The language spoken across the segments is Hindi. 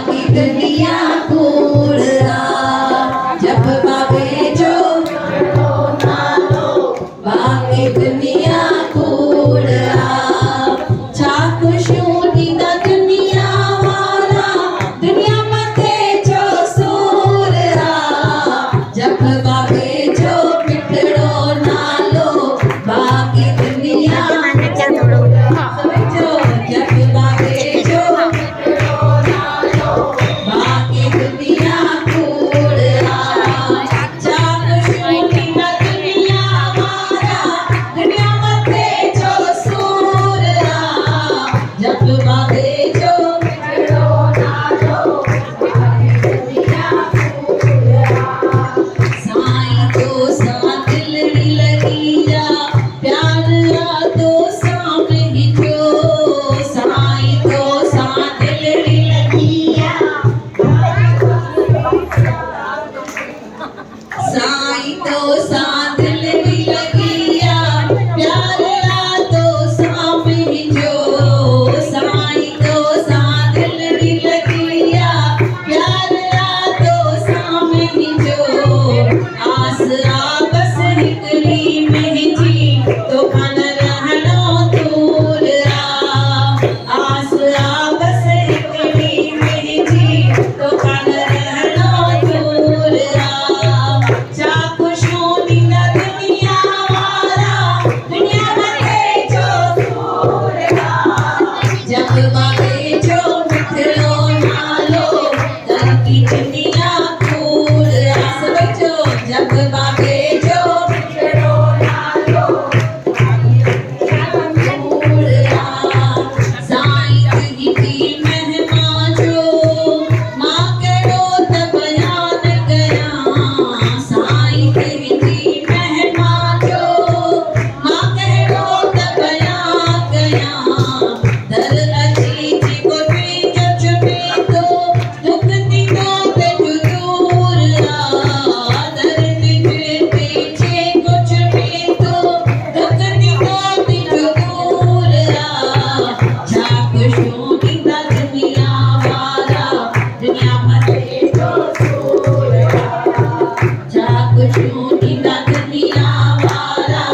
बाकी दुनिया कूड़ा जब बाबे जो बाकी दुनिया कूड़ा छा खुशियों दीदा दुनिया वाला दुनिया मथे जो सूरा जब बाबे जो पिटड़ो नालो बाकी दुनिया समझो जब बाबे जो पिटड़ो नालो बाकी दुनिया कूड़ा छा खुशियों दीदा दुनिया वाला दुनिया मथे जो सूरा जब बाबे जो पिटड़ो नालो बाकी दुनिया कूड़ा साईं तो सा दिलड़ी लगी जा प्यार आ तो सा में जो साईं तो सा दिलड़ी लगी जा साईं तो सा दिलड़ी लगी जा प्यार आ तो सा में जो साईं तो सा दिलड़ी लगी जा प्यार आ तो सा में जो आस आ बस हिकड़ी में जी तो कन रहनो दूर आस आ बस हिकड़ी में जी तो कन रहनो दूर छा खुशियों दीदा दुनिया वाला दुनिया मथे जो सूरा जब बाबे जो मिठड़ो नालो तरकी दुनिया कूड़ा समझो जब बाबे जो मिठड़ो नालो कूड़ा साईं की महिमा जो मां कहिड़ो त बयान कयां साईं की महिमा जो मां कहिड़ो त बयान कयां दर अची जेको तुंहिंजो चुमे थो दुख थींदो पंहिंजो दूर दर तुंहिंजे पीछे कुझु में थो दुख थींदो पंहिंजो दूर छा खुशियूं ॾींदा दुनिया वारा दुनिया मथे जो सूरा छा खुशियूं ॾींदा दुनिया वारा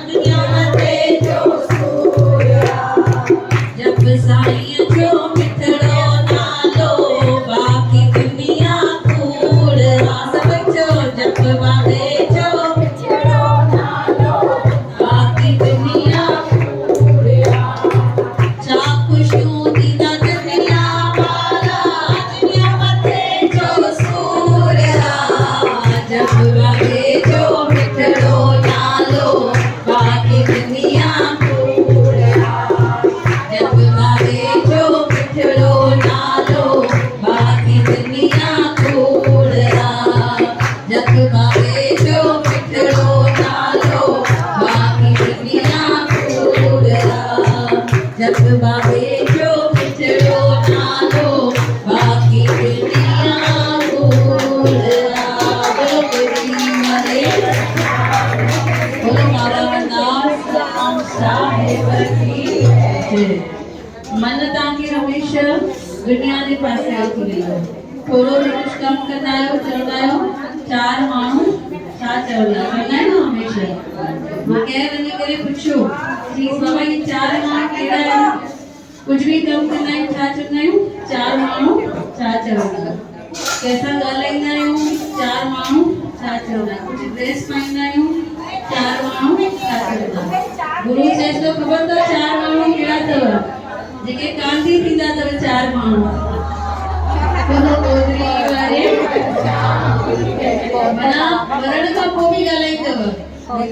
दुनिया मथे जो सूरा जब साईं जो मिठड़ो नालो बाकी दुनिया कूड़ा समझो जब बाबे जो मिठड़ो नालो बाकी दुनिया कूड़ा छा खुशियूं दीदा दुनिया वाला दुनिया मथे जो सूरा जब बाबे जो मिठड़ो नालो बाकी दुनिया कूड़ा जब बाबे जो मिठड़ो नालो बाकी दुनिया कूड़ा जब बाबे जो मिठड़ो नालो बाकी दुनिया कूड़ा जब बाबे जो मिठड़ो नालो बाकी दुनिया कूड़ा बोलो गुरु महाराज बोलो बाबा वरदास राम साहिब की जय मन तव्हांखे हमेशह दुनिया जे पासे वठी वेंदो थोरो बि कुझु कमु कंदा आहियो चवंदा आहियो चार माण्हू छा चवंदा चवंदा आहिनि न हमेशह मां कंहिं वञी करे पुछियो जी बाबा ये चार माण्हू कहिड़ा आहिनि कुझु बि कमु कंदा आहियूं छा चवंदा आहियूं चार माण्हू छा चवंदा कंहिंसां ॻाल्हाईंदा आहियूं चार माण्हू छा चवंदा कुझु ड्रेस पाईंदा आहियूं चार माण्हू छा चवंदा गुरु चएसि थो ख़बर अथव चार माण्हू कहिड़ा अथव जेके कांधी थींदा अथव चार माण्हू बोलो गोदरी वारे माना मरण खां पोइ बि ॻाल्हाईंदव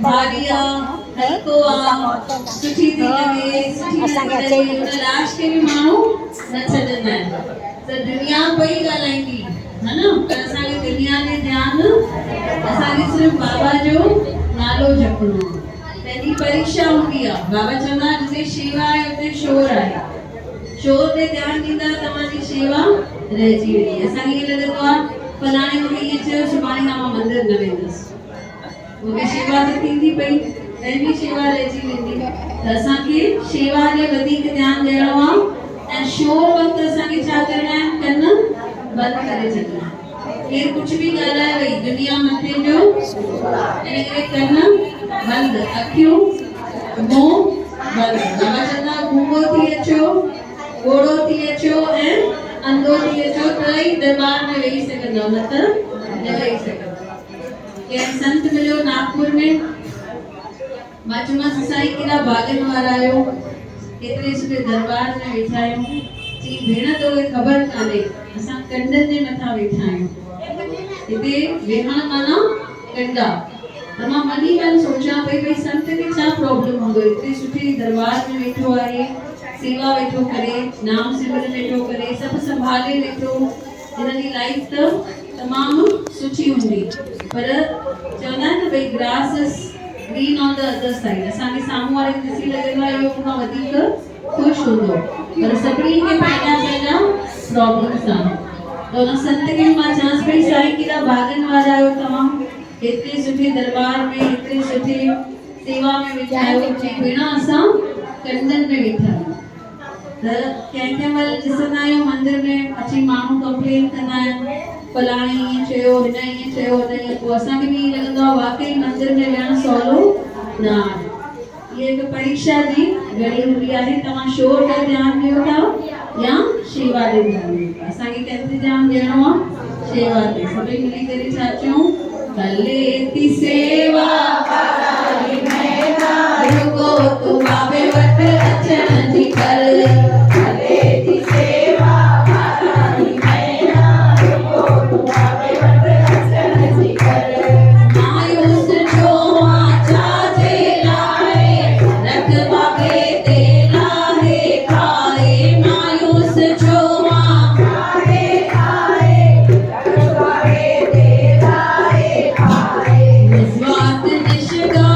भारी आहे हल्को आहे सुठी थी लॻे सुठी लॻे उन लाश खे बि माण्हू न छॾंदा आहिनि त दुनिया पई ॻाल्हाईंदी है न पर असांखे दुनिया ॾे ध्यानु असांखे सिर्फ़ु बाबा जो नालो जपणो आहे पंहिंजी परीक्षा हूंदी आहे बाबा चवंदा आहिनि जिते शेवा आहे उते शोर आहे शोर ते ध्यानु ॾींदा तव्हांजी शेवा रहिजी वेंदी असांखे ईअं लॻंदो आहे फलाणे मूंखे ईअं चयो सुभाणे खां मां मंदिर न वेंदसि मूंखे शेवा त थींदी पई तंहिं बि शेवा रहिजी वेंदी त असांखे शेवा ॾे वधीक ध्यानु ॾियणो आहे ऐं शोर वक़्तु असांखे छा करणा आहिनि कन बंद करे छॾियो केर कुछ भी ॻाल्हाए वई दुनिया मथे जो इन करे कन बंद अखियूं मुंहुं बंद बाबा चवंदा गूंगो थी अचो घोड़ो थी अचो ऐं अंधो थी अचो त ई दरबार में वेही सघंदव न त न वेही सघंदव कंहिं संत मिलियो नागपुर में मां चयोमांसि साईं केॾा भाॻनि वारा आहियो केतिरे सुठे दरबार में वेठा आहियूं चई भेण तोखे ख़बर कान्हे असां कंडनि जे मथां वेठा आहियूं हिते वेहण माना कंडा त मां वॾी ॻाल्हि सोचां पई भई संत खे छा प्रॉब्लम हूंदो हिते सुठी दरबार में वेठो आहे सेवा वेठो करे नाम सिमरन वेठो करे सभु संभाले वेठो हिन जी लाइफ त तमामु सुठी हूंदी पर चवंदा आहिनि न भई grass is green on the other side असांखे साम्हूं वारे खे ॾिसी लॻंदो आहे इहो खां वधीक ख़ुशि हूंदो पर सभिनी खे पंहिंजा पंहिंजा प्रॉब्लम्स आहिनि त हुन संत खे मां चवांसि पई साईं केॾा भाॻनि वारा आहियो तव्हां एतिरे सुठे दरबार में एतिरे सुठे सेवा में वेठा आहियो चई भेण असां कंडनि में वेठा आहियूं त कंहिं महिल ॾिसंदा आहियूं मंदिर में अची माण्हू कंप्लेन कंदा आहिनि फलाणे ईअं चयो हिन ईअं चयो हिन ईअं पोइ असांखे बि ईअं लॻंदो आहे वाकई मंदिर में वेहणु सवलो न आहे इहा हिकु परीक्षा जी घड़ी हूंदी आहे तव्हां शो ते ध्यानु ॾियो था या शेवा ते ध्यानु ॾियो था असांखे कंहिंते ध्यानु ॾियणो आहे शेवा ते सभई मिली करे छा चयूं भले थी सेवा कराई मैना रुको तूं बाबे वटि अचण जी कर भले थी सेवा कराई मैना रुको तूं बाबे वटि अचण जी कर मायूस जो आचा जे लाए रख बाबे ते लाहे खाए मायूस जो आए खाए रख बाबे ते लाहे खाए निस्वार्थ निष्ठा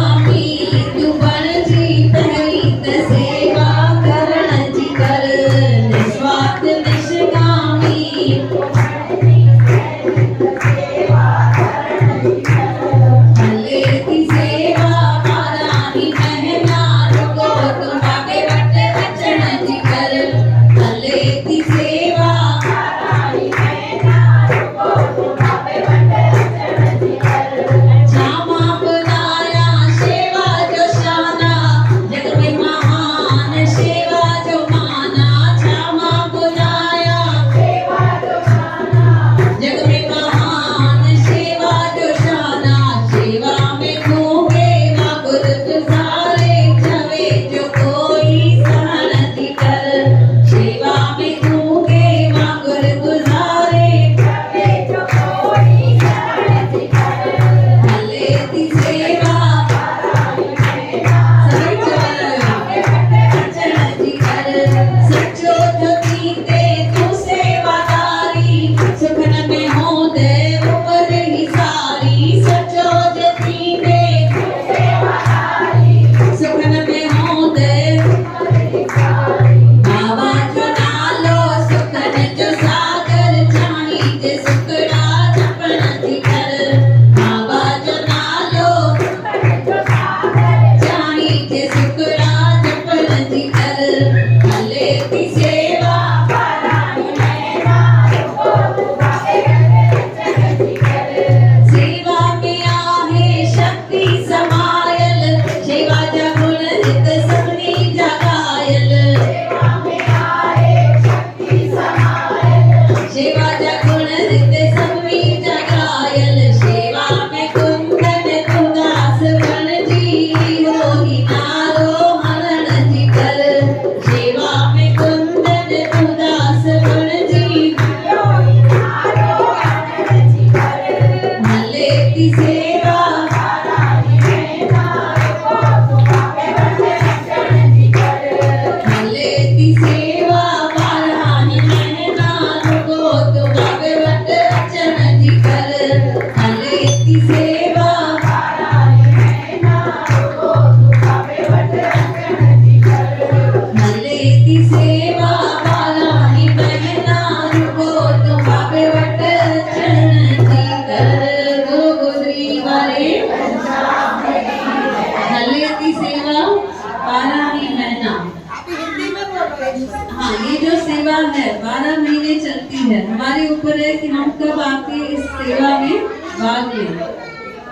हमारे ऊपर है कि हम कब आके इस सेवा में भाग लें।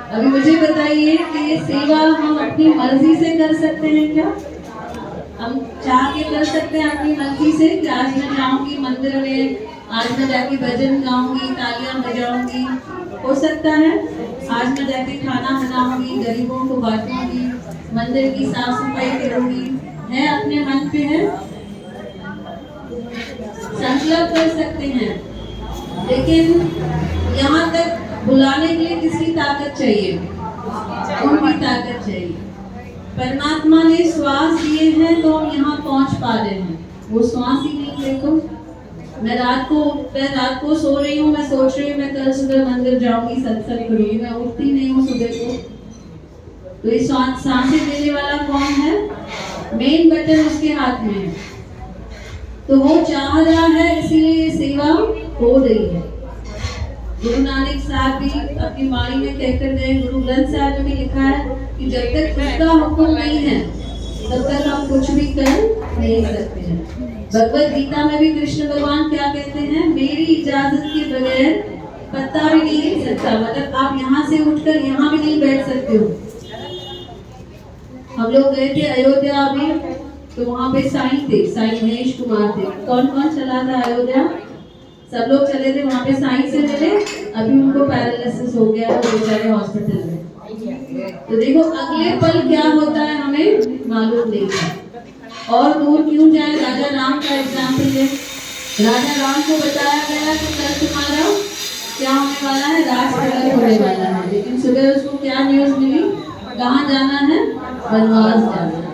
अभी मुझे बताइए कि ये सेवा हम अपनी मर्जी से कर सकते हैं क्या? हम चाह के कर सकते हैं अपनी मर्जी से कि आज मैं जाऊंगी मंदिर में, आज मैं जाके भजन गाऊंगी, तालियां बजाऊंगी, हो सकता है। आज मैं जाके खाना बनाऊंगी, गरीबों को बांटूंगी, मंदिर की साफ सफाई करूंगी, है अपने मन पे है, संकल्प कर सकते हैं। लेकिन यहाँ तक बुलाने के लिए किसकी ताकत चाहिए? उनकी ताकत चाहिए। परमात्मा ने श्वास दिए हैं तो हम यहाँ पहुँच पा रहे हैं। वो श्वास ही नहीं। देखो मैं रात को सो रही हूँ, मैं सोच रही हूँ मैं कल सुबह मंदिर जाऊंगी, सत्संग करूंगी, मैं उठती नहीं हूँ सुबह को। तो ये सांसें देने वाला कौन है? मेन बटन उसके हाथ में है। तो वो चाह रहा है, इसीलिए ये सेवा हो रही है। गुरु नानक साहब भी अपनी वाणी में कहकर गए, गुरु ग्रंथ साहब में भी लिखा है कि जब तक उसका हुक्म नहीं है तब तक हम कुछ भी कर नहीं सकते हैं। भगवत गीता में भी कृष्ण भगवान क्या कहते हैं? मेरी इजाजत के बगैर पत्ता भी नहीं हिल सकता। मतलब आप यहाँ से उठकर यहाँ भी नहीं बैठ सकते हो। हम लोग गए थे अयोध्या अभी, तो वहाँ पे साईं थे, साईं महेश कुमार थे। कौन कौन चला था अयोध्या? सब लोग चले थे। वहाँ पे साईं से मिले, अभी उनको पैरालिसिस हो गया है, वो बेचारे हॉस्पिटल में। तो देखो अगले पल क्या होता है हमें मालूम नहीं है। और दूर क्यों जाए, राजा राम का एग्जाम्पल है। राजा राम को बताया गया कि कल तुम्हारा क्या होने वाला है, राजकलह होने वाला है। लेकिन सुबह उसको क्या न्यूज मिली? कहाँ जाना है? वनवास जाना है।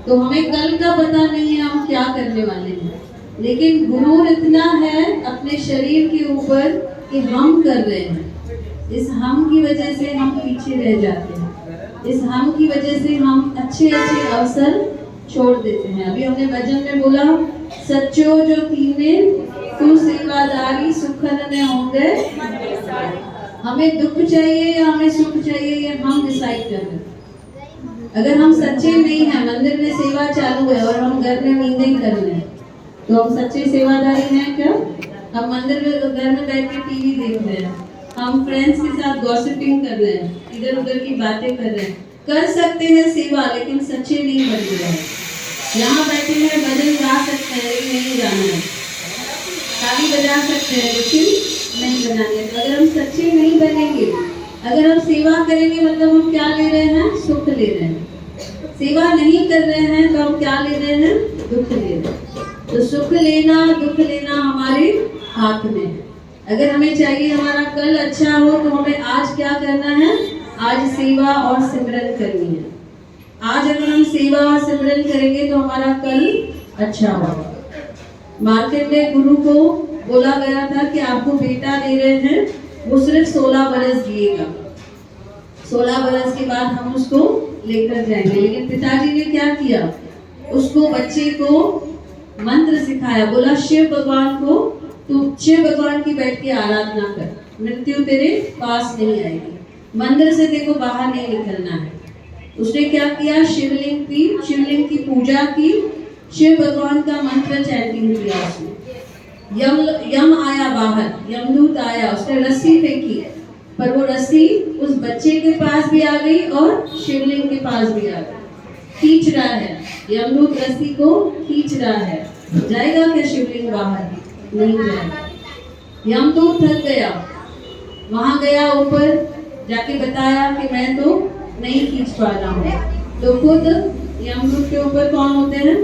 तो हमें कल का पता नहीं है हम क्या करने वाले हैं। लेकिन गुरूर इतना है अपने शरीर के ऊपर कि हम कर रहे हैं। इस हम की वजह से हम पीछे रह जाते हैं। इस हम की वजह से हम अच्छे अच्छे अवसर छोड़ देते हैं। अभी हमने भजन में बोला, सच्चो जो कीने तू सेवादारी सुखन में होंगे। हमें दुख चाहिए या हमें सुख चाहिए, ये हम डिसाइड कर रहे हैं। अगर हम सच्चे नहीं हैं, मंदिर में सेवा चालू है और हम घर में नींदें कर रहे हैं, तो हम सच्चे सेवादारी हैं क्या? हम मंदिर में घर में बैठ के टीवी देख रहे हैं, हम फ्रेंड्स के साथ गॉसिपिंग कर रहे हैं, इधर उधर की बातें कर रहे हैं। कर सकते हैं सेवा, लेकिन सच्चे नहीं बन रहे हैं। यहाँ बैठे हैं, भजन गा सकते हैं लेकिन नहीं गाना है, ताली बजा सकते हैं लेकिन नहीं बनानी है। तो अगर हम सच्चे नहीं बनेंगे, अगर हम सेवा करेंगे मतलब हम क्या ले रहे हैं? सुख ले रहे हैं। सेवा नहीं कर रहे हैं तो हम क्या ले रहे हैं? दुख ले रहे हैं। तो सुख लेना दुख लेना हमारे हाथ में है। अगर हमें चाहिए हमारा कल अच्छा हो तो हमें आज क्या करना है? आज सेवा और सिमरन करनी है। आज अगर हम सेवा और सिमरन करेंगे तो हमारा कल अच्छा होगा। मार्केंडेय गुरु को बोला गया था कि आपको बेटा दे रहे हैं, वो सिर्फ 16 बरस जिएगा, 16 बरस के बाद हम उसको लेकर जाएंगे। लेकिन पिताजी ने क्या किया? उसको बच्चे को मंत्र सिखाया, बोला शिव भगवान को तू शिव भगवान की बैठ के आराधना कर, मृत्यु तेरे पास नहीं आएगी, मंदिर से देखो बाहर नहीं निकलना है। उसने क्या किया? शिवलिंग की पूजा की, शिव भगवान का मंत्र चैंटिंग किया उसने। यम आया बाहर, यमदूत आया, उसने रस्सी फेंकी, पर वो रस्सी उस बच्चे के पास भी आ गई और शिवलिंग के पास भी आ गई। खींच रहा है, यमदूत रस्सी को खींच रहा है। जाएगा क्या शिवलिंग बाहर? नहीं जाएगा। यमदूत थक गया, वहां गया ऊपर जाके बताया कि मैं तो नहीं खींच पा रहा हूँ। तो खुद यमदूत के ऊपर कौन होते हैं?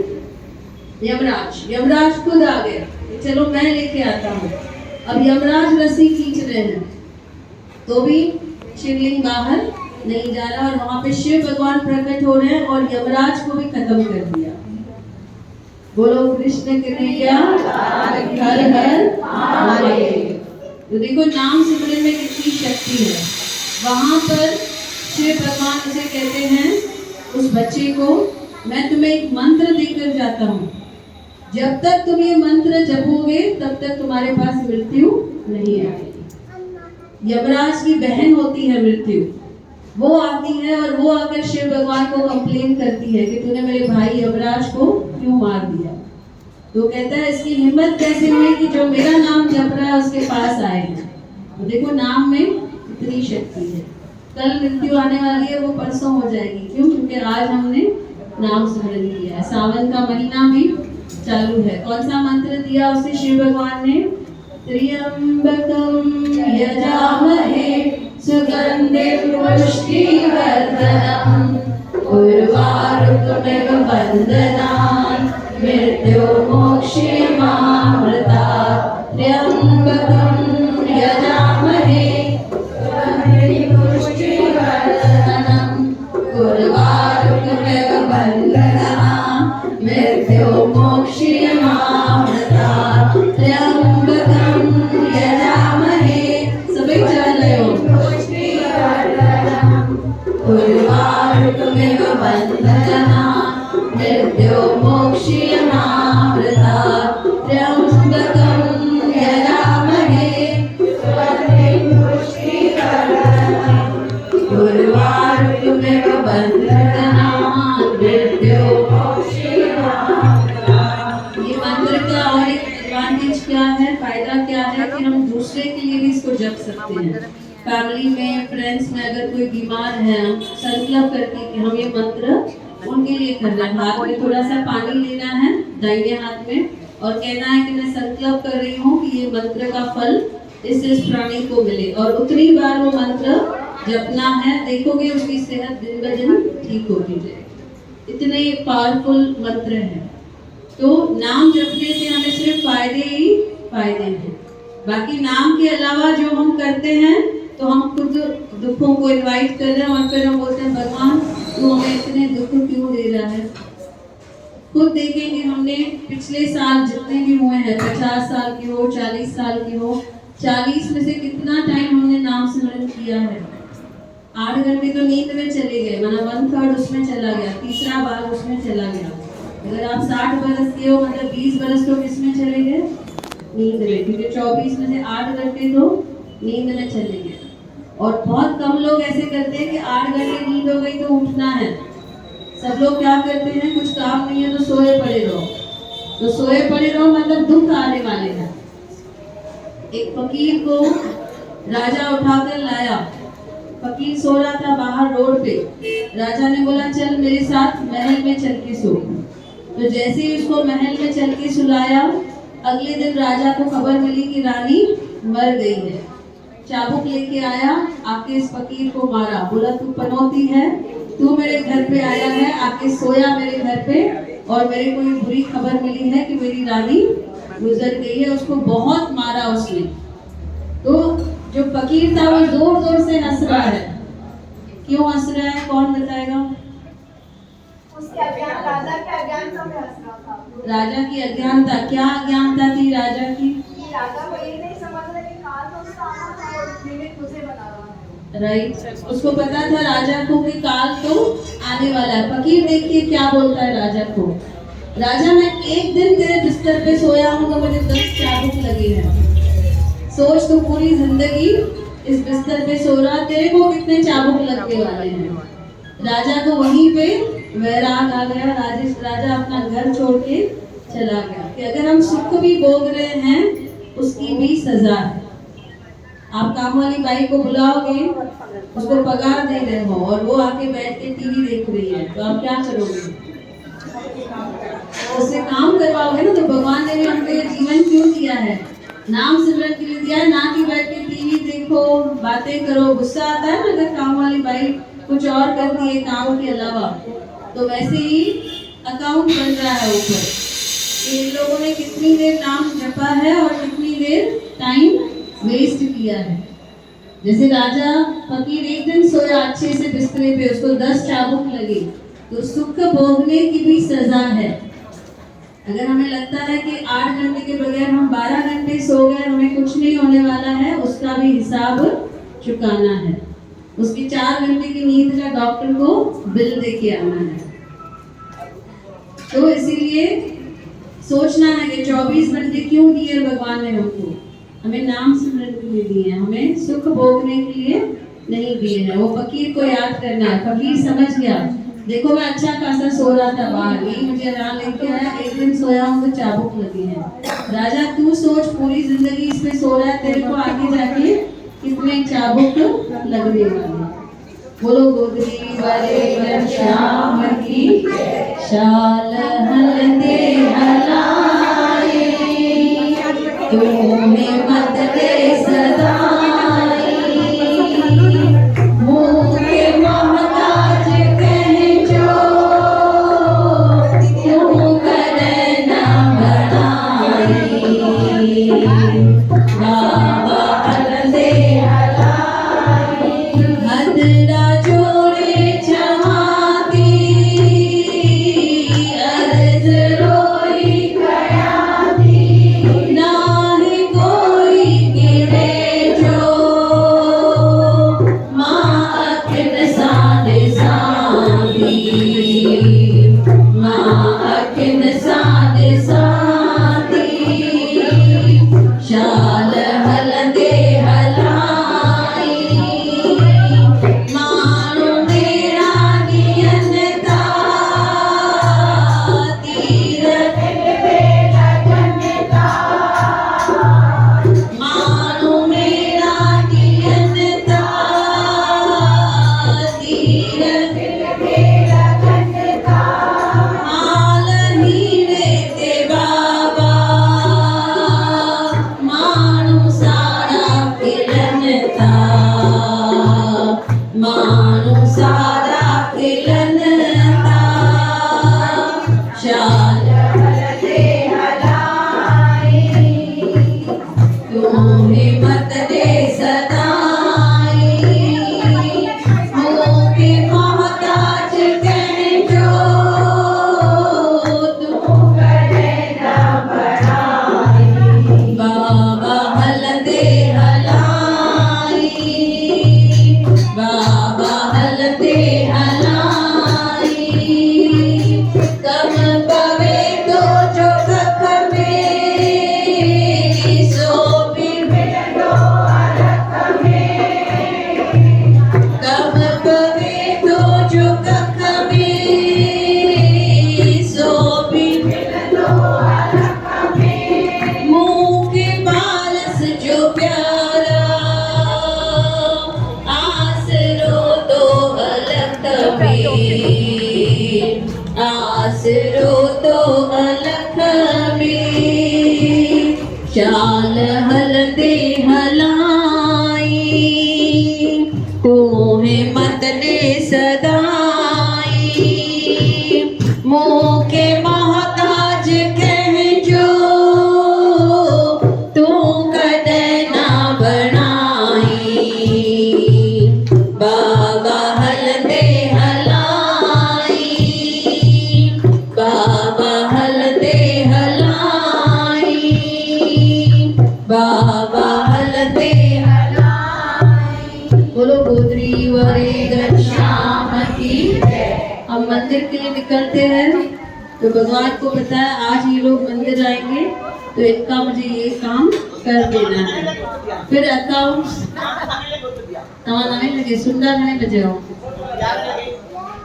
यमराज। यमराज खुद आ गए, चलो मैं लेके आता हूँ। अब यमराज रस्सी खींच रहे हैं तो भी शिवलिंग बाहर नहीं जा रहा, और वहां पे शिव भगवान प्रकट हो रहे हैं और यमराज को भी खत्म कर दिया। बोलो कृष्ण कन्हैया हर हर महादेव। तो देखो नाम सिमरन में कितनी शक्ति है। वहां पर शिव भगवान उसे कहते हैं, उस बच्चे को, मैं तुम्हें एक मंत्र देकर जाता हूँ, जब तक तुम ये मंत्र जपोगे तब तक तुम्हारे पास मृत्यु नहीं आएगी। यमराज की बहन होती है मृत्यु, वो आती है और वो आकर शिव भगवान को कंप्लेन करती है कि तूने मेरे भाई यमराज को क्यों मार दिया। तो कहता है इसकी हिम्मत कैसे हुई कि जो मेरा नाम जप रहा है उसके पास आए। तो देखो नाम में इतनी शक्ति है। कल मृत्यु आने वाली है, वो परसों हो जाएगी। क्यों? क्योंकि आज हमने नाम स्मरण किया है। सावन का महीना भी चालू है। कौन सा मंत्र दिया उसे शिव भगवान ने? त्र्यंबकम यजामहे सुगंधिं पुष्टिवर्धनम् उर्वारुकमिव बन्धनान् मृत्युर्मोक्षयमामृतात्। त्र्यंबकं यजामहे सुगंधिं पुष्टिवर्धनम् उर्वारुकमिव बन्धनान् मृत्युर्मोक्षयमामृतात्। त्र्यंबकं यजामहे, सभी चल रहे हो, उर्वारुकमिव बन्धनान् मृत्युर्मोक्षयमामृतात्। त्र्यंबकं यजामहे सुगंधिं पुष्टिवर्धनम् उर्वारुकमिव बन्धनान् मृत्युर्मोक्षयमामृतात्। ये मंत्र का और एक एडवांटेज क्या है, फायदा क्या है कि हम दूसरे के लिए भी इसको जप सकते हैं। फैमिली में, फ्रेंड्स में अगर कोई बीमार है, संकल्प करके कि हम ये मंत्र उनके लिए कर रहे हैं। हाथ में थोड़ा सा पानी लेना है दाहिने हाथ में और कहना है कि मैं संकल्प कर रही हूँ कि ये मंत्र का फल इस प्राणी को मिले, और उतनी बार वो मंत्र जपना है। देखोगे उसकी सेहत दिन ब दिन ठीक होती जाएगी। इतने पावरफुल मंत्र हैं। तो नाम जपने से हमें सिर्फ फायदे ही फायदे हैं। बाकी नाम के अलावा जो हम करते हैं तो हम खुद दुखों को इनवाइट कर रहे हैं और फिर हम बोलते हैं भगवान तू हमें इतने दुख क्यों दे रहा है। खुद देखेंगे हमने पिछले साल जितने भी हुए हैं, 50 साल के हो, 40 साल के हो, 40 में से कितना टाइम हमने नाम स्मरण किया है। 8 घंटे तो नींद में चले गए, मतलब 1/3 उसमें चला गया, तीसरा भाग उसमें चला गया। अगर आप 60 बरस के हो, मतलब 20 बरस तो किसमें चले गए? नींद में, क्योंकि 24 में से 8 घंटे तो नींद में चले गए। और बहुत कम लोग ऐसे करते हैं कि 8 घंटे नींद हो गई तो उठना है। सब लोग क्या करते हैं, कुछ काम नहीं है तो सोए पड़े रहो। तो सोए पड़े रहो मतलब दुख आने वाले हैं। एक फकीर को राजा उठाकर लाया। फकीर सो रहा था बाहर रोड पे। राजा ने बोला चल मेरे साथ महल में चल के सो। तो जैसे ही उसको महल में चल के सुलाया, अगले दिन राजा को खबर मिली कि रानी मर गई है। चाबुक लेके आया, आके इस फकीर को मारा। बोला तू पनौती है, तू मेरे घर पे आया है, आके सोया मेरे घर पे, और मेरे को ये बुरी खबर मिली है कि मेरी रानी गुजर गई है। उसको बहुत मारा उसने। तो जो फकीर था वो जोर जोर से हंस रहा है। क्यों हंस रहा है, कौन बताएगा? राजा के अज्ञानता में हंस रहा था। राजा की अज्ञानता, क्या अज्ञानता थी राजा की? राजा को ये नहीं समझ रहा कि काल तो उसका आना था और निमित्त उसे बना रहा है। राइट, उसको पता था राजा को कि काल तो आने वाला है। फकीर देखिए क्या बोलता है राजा को। राजा मैं एक दिन तेरे बिस्तर पे सोया हूँ तो मुझे 10 चाबुक लगे हैं। सोच तू पूरी जिंदगी इस बिस्तर पे सो रहा, तेरे को कितने चाबुक लगने वाले हैं। राजा को वहीं पे वैराग आ गया। राजा अपना घर छोड़ के चला गया कि अगर हम सुख भी भोग रहे हैं उसकी भी सजा है। आप काम वाली बाई को बुलाओगे, उसको पगार दे रहे हो और वो आके बैठ के टीवी देख रही है, तो आप क्या करोगे? उससे काम करवाओगे ना। तो भगवान ने भी हमको ये जीवन क्यों दिया है? नाम सिमरन के लिए दिया है, ना कि बैठ के टीवी देखो, बातें करो। गुस्सा आता है ना अगर काम वाली बाई कुछ और करती है काम के अलावा। तो वैसे ही अकाउंट बन रहा है ऊपर कि इन लोगों ने कितनी देर नाम जपा है और कितनी देर टाइम वेस्ट किया है। जैसे राजा फकीर एक दिन सोया अच्छे से बिस्तरे पे, उसको 10 चाबुक लगे। तो सुख भोगने की भी सजा है। अगर हमें लगता है कि 8 घंटे के बगैर हम 12 घंटे सो गए, हमें कुछ नहीं होने वाला है, उसका भी हिसाब चुकाना है। उसकी 4 घंटे की नींद का डॉक्टर को बिल दे के आना है। तो इसीलिए सोचना है कि 24 घंटे क्यों दिए भगवान ने हमको। हमें नाम स्मरण के लिए दिए हैं, हमें सुख भोगने के लिए नहीं दिए हैं। वो फकीर को याद करना है। फकीर समझ गया देखो मैं अच्छा खासा सो रहा था बाहर, ही मुझे यहाँ लेके आया। एक दिन सोया हूँ तो चाबुक लगी है। राजा तू सोच, पूरी जिंदगी इसमें सो रहा है, तेरे को आगे जाके कितने चाबुक लगने वाले। बोलो गोदरी वाले श्याम की शाल हलदे हलाए, तुम्हें मत दे सदाई, मुँह के मोहताज कह जो तू करे ना बढ़ाई। बाबा हलदे हलाई, हदरा जोड़े चाहती, अर्ज रोई कयाती, नाहि कोई गिरे जो, माँ अखिन साने साधी, माँ अखिन साने साधी, शाल हलदे हलाई, मानो मेरा नियनता, तीरथ पे लगनता, मानो मेरा नियनता, तीरथ पे लगनता, हाल हीरे ते बाबा, मानो सारा खिलनता, मानो सारा खिलनता, शाल हलदे हलाई, तुम्हें मत दे सदाई, मुँह के मोहताज कह जो तुम करे ना बढ़ाई। बाबा हलदे हलाई, बाबा हलदे हलाई, कम पवे तो जो कख में, सो भी मिलो अलख में, कम पवे तो जो कख में, सो भी मिलो अलख में, मुँह के पारस जो प्यारा, आसरो तो अलख में, आसरो तो अलख में, शाल हलदे हलाई, तुम्हें मत ले सदाई, मुँह के मोहताज कह जो तू कदे ना बनाई। बाबा हलदे हलाई, बाबा हलदे हलाई, बाबा हलदे हलाई। बोलो गोदरी वाले श्याम की जय। हम मंदिर के लिए निकलते हैं तो भगवान को पता है आज ये लोग मंदिर आएंगे तो इनका मुझे ये काम कर देना है। फिर अकाउंट्स तमाम नवे लगे सुंदर नवे बजे हो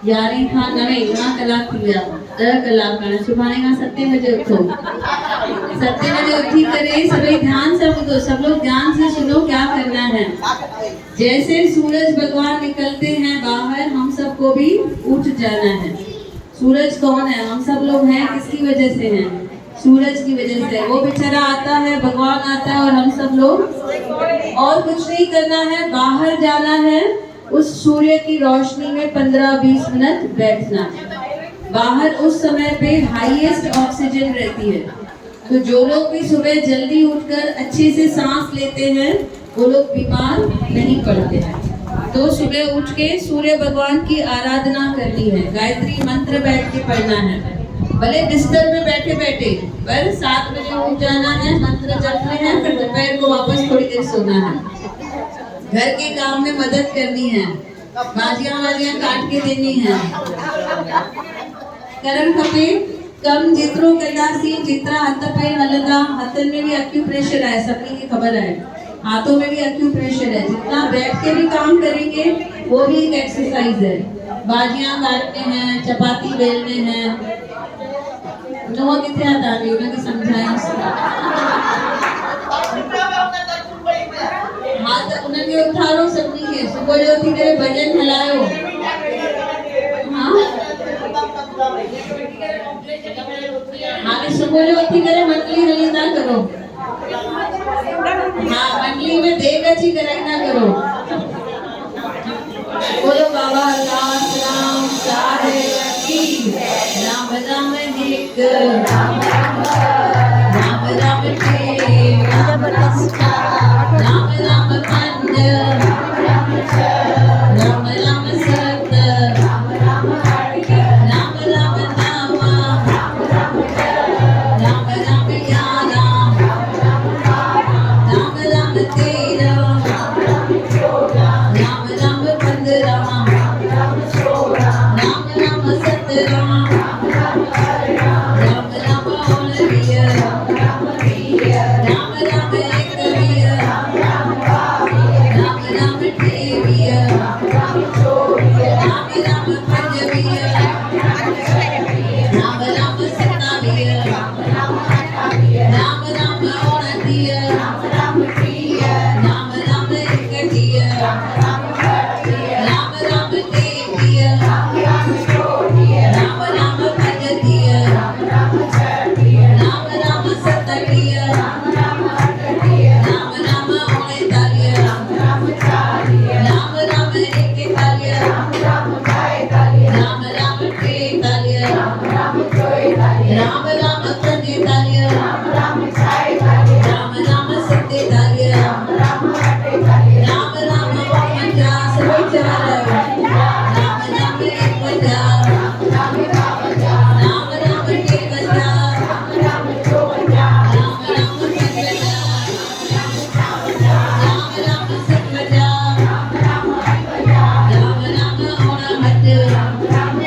यारी खां नवे घणा कलाक थी विया 10 कलाक हाणे सुभाणे खां 7 बजे उथो 7 बजे उठी करे सभी ध्यान से ॿुधो सब लोग ध्यान से सुनो क्या करना है। जैसे सूरज भगवान निकलते हैं बाहर हम सबको भी उठ जाना है। सूरज कौन है? हम सब लोग हैं किसकी वजह से हैं? सूरज की वजह से। वो बेचारा आता है भगवान आता है और हम सब लोग और कुछ नहीं करना है बाहर जाना है उस सूर्य की रोशनी में 15-20 मिनट बैठना है। बाहर उस समय पे हाईएस्ट ऑक्सीजन रहती है तो जो लोग भी सुबह जल्दी उठकर अच्छे से सांस लेते हैं वो लोग बीमार नहीं पड़ते हैं। तो सुबह उठ के सूर्य भगवान की आराधना करनी है। गायत्री मंत्र बैठ के पढ़ना है भले बिस्तर में बैठे बैठे पर 7 बजे उठ जाना है मंत्र जपने हैं फिर दोपहर को वापस थोड़ी देर सोना है। घर के काम में मदद करनी है भाजियां काट के देनी है। करम खपे कम जितरो कंदासी जितना हथ पैर हलंदा। हथन में भी एक्यूप्रेशर है सभी की खबर है हाथों में भी एक्यूप्रेशर है। जितना बैठ के भी काम करेंगे वो भी एक एक्सरसाइज है। बाजियां काटने हैं, चपाती बेलने हैं। नुआ किथे आता रही उन्हें समझाया हाँ तो उन्हें उठारो सभी के सुबह जो थी करे भजन हलायो हाँ हाँ सुबह जो थी करे मंडली हली ना करो हाँ मंडली में देख अच्छी कराई ना करो बोलो बाबा दास राम साहेब की राम राम एक राम राम के राम राम पंज राम राम सत राम राम नामा राम राम यारा राम राम तेरा राम राम 15 राम राम 17 राम राम 19 राम राम 21 राम राम 23 राम राम 25 राम राम 27 राम राम 29 राम राम 31 राम राम 33 राम राम 35 राम राम 37 राम राम 39 राम राम 41 राम राम 43 राम राम 44 राम राम 45 राम राम 49 सभी चला रहे राम राम 51 राम राम 53 राम राम 54 राम राम 55 राम राम 57 राम राम 59 राम राम 61 राम राम 63 राम राम 63 राम राम 65 राम राम 67 राम राम 69 राम राम 71 राम राम 73 राम राम 74 राम राम 75 राम राम 77 राम राम 77 राम राम 79 राम राम 81 राम राम 82 राम राम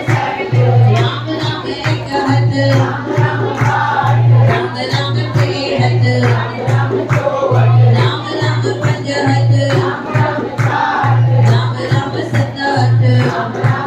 83 राम राम 85 राम राम 87 राम राम 87 राम राम 88 राम राम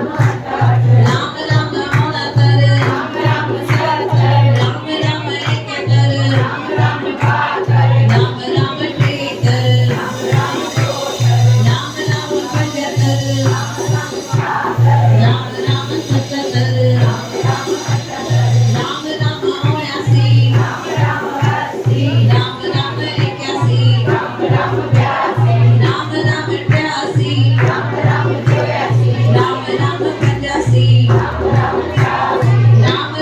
89 राम राम 90 राम राम 91 राम राम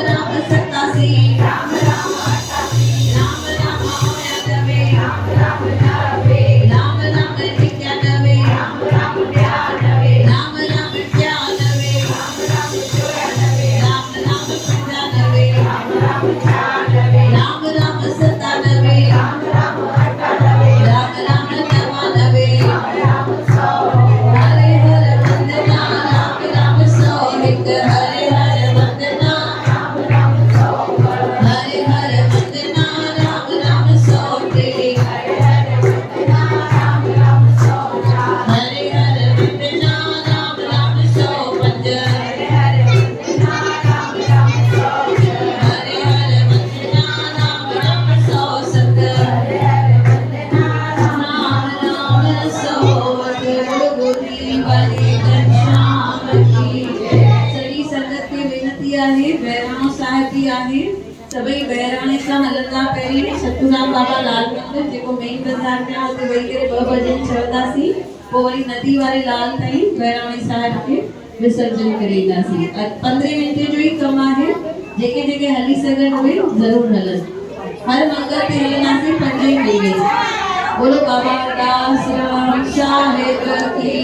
92 राम राम 93 राम राम 94 राम राम 95 राम राम 96 राम राम 97 राम राम 98 राम राम 99 राम राम 100 हरे हरे वंदना राम राम 100 एक हरे हरे वंदना राम राम 100 हरे हरे वंदना राम राम 100 हरे हरे वंदना राम राम 100 हरे हरे वंदना राम राम 100 हरे हरे वंदना राम राम 100 हरे हरे वंदना राम राम 100 सत हरे हरे वंदना राम राम 100 बोली वाली घनश्याम की सभी संगत की विनती आहे बहिराणो साहिब जी आहे सभई बहिराणे सां हलंदा पहिरीं सतुराम बाबा लाल मंदिर जेको मेन बाज़ार में आहे उते वेही करे 2 भॼन चवंदासीं पोइ वरी नदी वारे लाल ताईं बहिराणे साहिब खे विसर्जन करे ईंदासीं 15 मिंट जो ई कमु आहे जेके जेके हली सघनि उहे ज़रूर हलनि हर मंगल ते हलंदासीं 5 ई ॾींहं बोलो बाबा दास राम साहिब की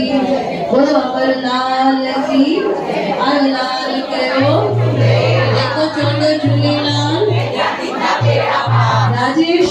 बोलो अमरलाल की अलाल कयो देखो चोंडो झूलेलाल राजेश